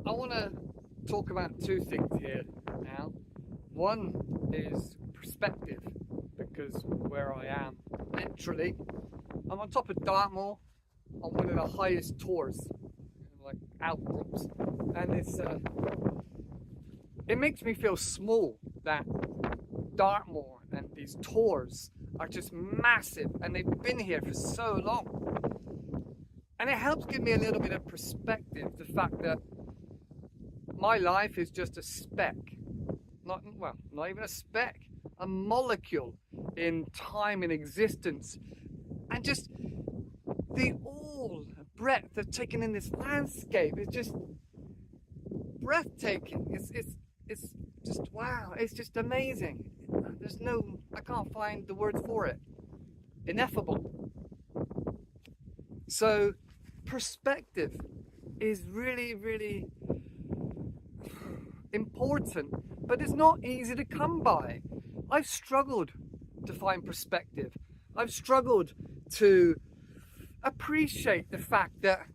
I want to talk about two things here now. One is perspective, because where I am, literally, I'm on top of Dartmoor on one of the highest tours, like outcrops, and it makes me feel small that Dartmoor and these tours are just massive, and they've been here for so long. And it helps give me a little bit of perspective, the fact that my life is just a speck, not even a speck, a molecule in time and existence, and just the all breadth of taking in this landscape is just breathtaking. It's just wow, it's just amazing. I can't find the word for it. Ineffable. So perspective is really, really important, but it's not easy to come by. I've struggled to find perspective. I've struggled to appreciate the fact that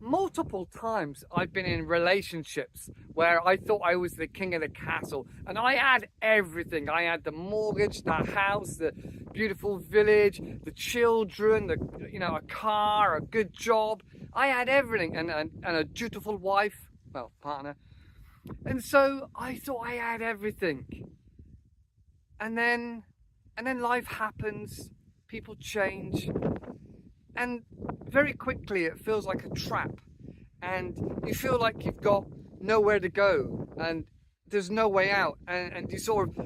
multiple times I've been in relationships where I thought I was the king of the castle, and I had everything. I had the mortgage, the house, the beautiful village, the children, a car, a good job. I had everything, and a dutiful wife, partner. And so I thought I had everything. And then life happens, people change, and very quickly it feels like a trap, and you feel like you've got nowhere to go and there's no way out, and you sort of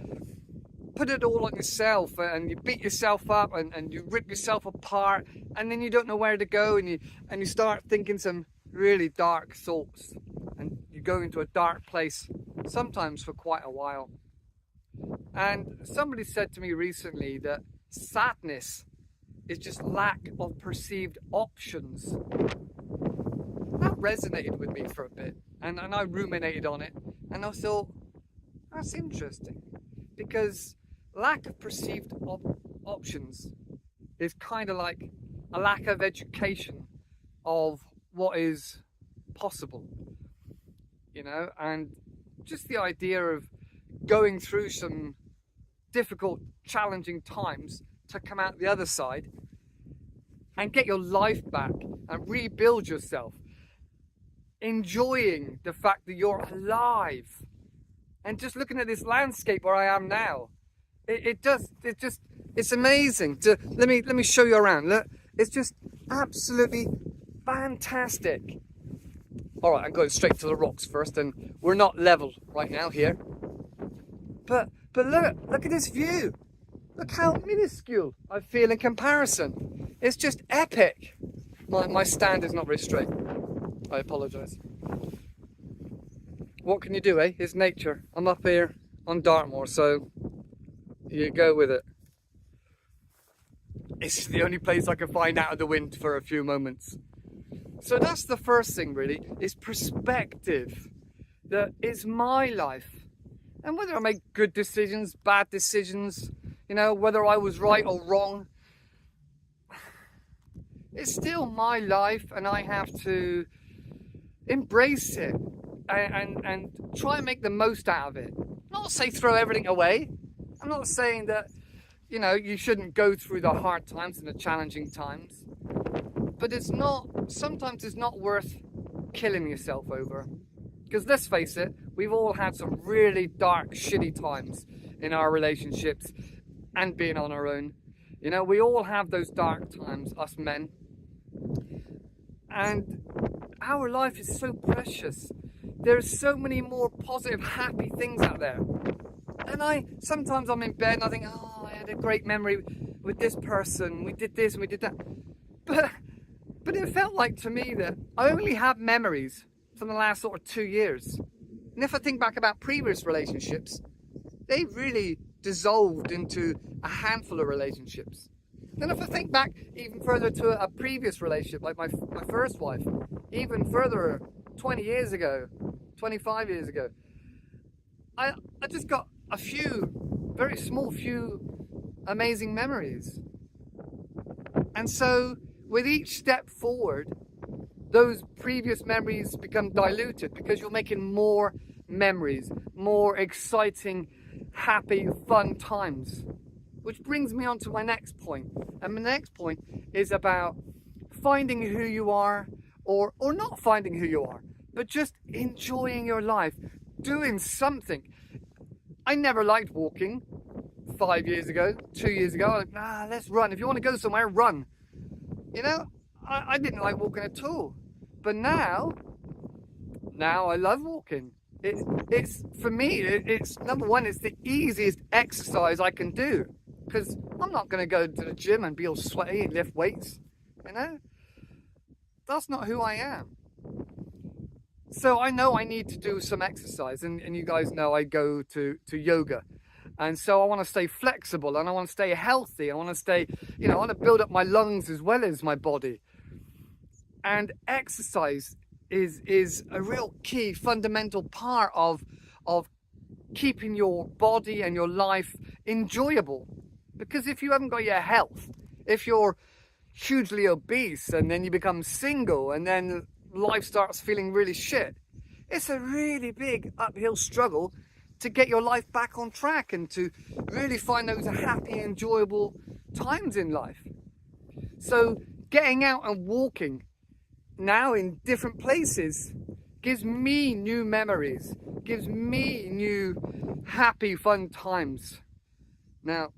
put it all on yourself, and you beat yourself up, and you rip yourself apart, and then you don't know where to go, and you start thinking some really dark thoughts, and you go into a dark place, sometimes for quite a while. And somebody said to me recently that sadness is just lack of perceived options. That resonated with me for a bit, and I ruminated on it, and I thought, that's interesting, because lack of perceived options is kind of like a lack of education of what is possible, and just the idea of going through some difficult, challenging times to come out the other side and get your life back and rebuild yourself, enjoying the fact that you're alive, and just looking at this landscape where I am now, it's amazing. Let me show you around. Look, it's just absolutely fantastic. All right, I'm going straight to the rocks first, and we're not level right now here. But look at this view. Look how minuscule I feel in comparison. It's just epic. My stand is not very straight. I apologise. What can you do, eh? It's nature. I'm up here on Dartmoor, so you go with it. It's the only place I can find out of the wind for a few moments. So that's the first thing, really, is perspective. That it's my life. And whether I make good decisions, bad decisions, whether I was right or wrong, it's still my life, and I have to embrace it and try and make the most out of it. Not say throw everything away. I'm not saying that, you shouldn't go through the hard times and the challenging times. But sometimes it's not worth killing yourself over. Because let's face it, we've all had some really dark, shitty times in our relationships and being on our own. We all have those dark times, us men. And our life is so precious. There's so many more positive, happy things out there. And sometimes I'm in bed and I think, oh, I had a great memory with this person. We did this and we did that. But it felt like to me that I only have memories from the last sort of 2 years. And if I think back about previous relationships, they really dissolved into a handful of relationships. Then if I think back even further to a previous relationship, like my first wife, even further, 20 years ago, 25 years ago, I just got a few, very small few amazing memories. And so with each step forward, those previous memories become diluted because you're making more memories, more exciting, happy, fun times. Which brings me on to my next point. And my next point is about finding who you are, or not finding who you are, but just enjoying your life, doing something. I never liked walking 5 years ago, 2 years ago. I was like, let's run. If you want to go somewhere, run. You know, I didn't like walking at all. But now I love walking. It's for me, it's number one, it's the easiest exercise I can do. Because I'm not going to go to the gym and be all sweaty and lift weights. You know? That's not who I am. So I know I need to do some exercise. And you guys know I go to yoga. And so I want to stay flexible and I want to stay healthy. I want to stay, I want to build up my lungs as well as my body. And exercise is a real key, fundamental part of keeping your body and your life enjoyable. Because if you haven't got your health, if you're hugely obese and then you become single and then life starts feeling really shit, it's a really big uphill struggle to get your life back on track and to really find those happy, enjoyable times in life. So getting out and walking now in different places gives me new memories, gives me new happy, fun times. Now,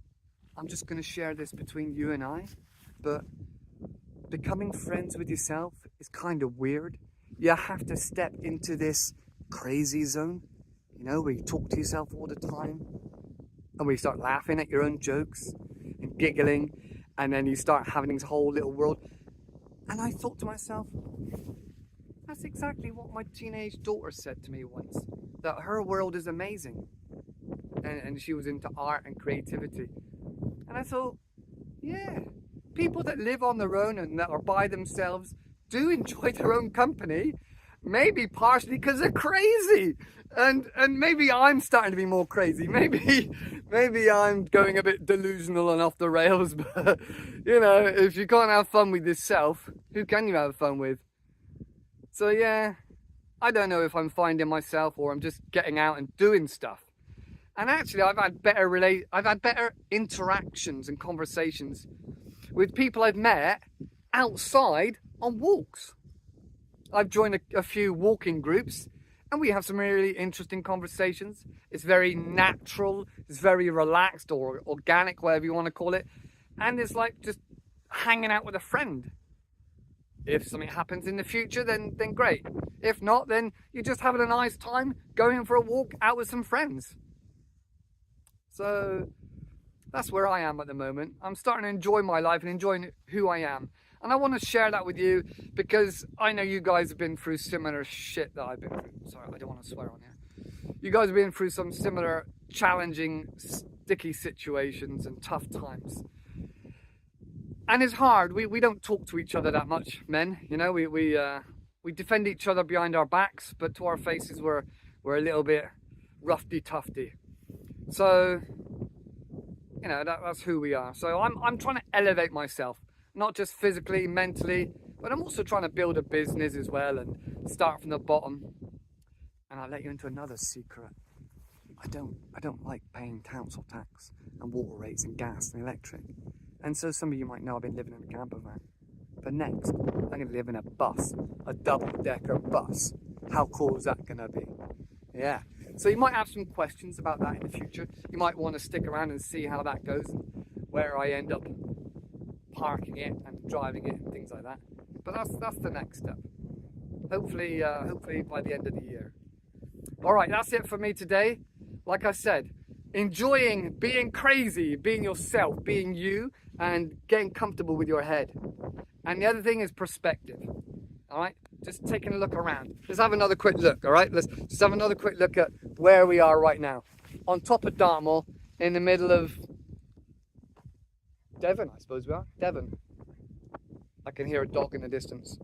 I'm just going to share this between you and I, but becoming friends with yourself is kind of weird. You have to step into this crazy zone, where you talk to yourself all the time, and where you start laughing at your own jokes and giggling, and then you start having this whole little world. And I thought to myself, that's exactly what my teenage daughter said to me once, that her world is amazing. And she was into art and creativity. And I thought, yeah, people that live on their own and that are by themselves do enjoy their own company, maybe partially because they're crazy. And maybe I'm starting to be more crazy. Maybe I'm going a bit delusional and off the rails. But, if you can't have fun with yourself, who can you have fun with? So, yeah, I don't know if I'm finding myself or I'm just getting out and doing stuff. And actually, I've had better interactions and conversations with people I've met outside on walks. I've joined a few walking groups and we have some really interesting conversations. It's very natural, it's very relaxed or organic, whatever you want to call it. And it's like just hanging out with a friend. If something happens in the future, then great. If not, then you're just having a nice time going for a walk out with some friends. So that's where I am at the moment. I'm starting to enjoy my life and enjoying who I am. And I want to share that with you because I know you guys have been through similar shit that I've been through. Sorry, I don't want to swear on here. You guys have been through some similar challenging, sticky situations and tough times. And it's hard. We don't talk to each other that much, men. We defend each other behind our backs, but to our faces we're a little bit roughy-tufty. So, that's who we are. So I'm trying to elevate myself, not just physically, mentally, but I'm also trying to build a business as well and start from the bottom. And I'll let you into another secret. I don't like paying council tax and water rates and gas and electric. And so some of you might know I've been living in a camper van. But next, I'm going to live in a bus, a double-decker bus. How cool is that going to be? Yeah. So you might have some questions about that in the future. You might want to stick around and see how that goes and where I end up parking it and driving it and things like that. But that's the next step. Hopefully by the end of the year. All right, that's it for me today. Like I said, enjoying being crazy, being yourself, being you, and getting comfortable with your head. And the other thing is perspective. All right, just taking a look around. Let's have another quick look. All right, let's just have another quick look at where we are right now. On top of Dartmoor, in the middle of Devon, I suppose we are. Devon. I can hear a dog in the distance.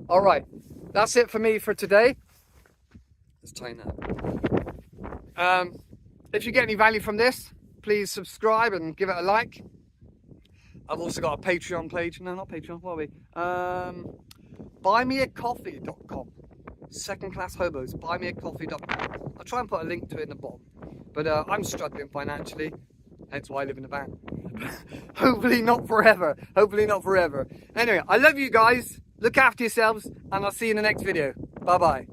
All right, that's it for me for today. Let's tighten that. If you get any value from this, please subscribe and give it a like. I've also got a Patreon page. No, not Patreon. What are we? buymeacoffee.com. Second class hobos, buymeacoffee.com. I'll try and put a link to it in the bottom. But I'm struggling financially, hence why I live in a van. Hopefully not forever. Hopefully not forever. Anyway, I love you guys. Look after yourselves, and I'll see you in the next video. Bye bye.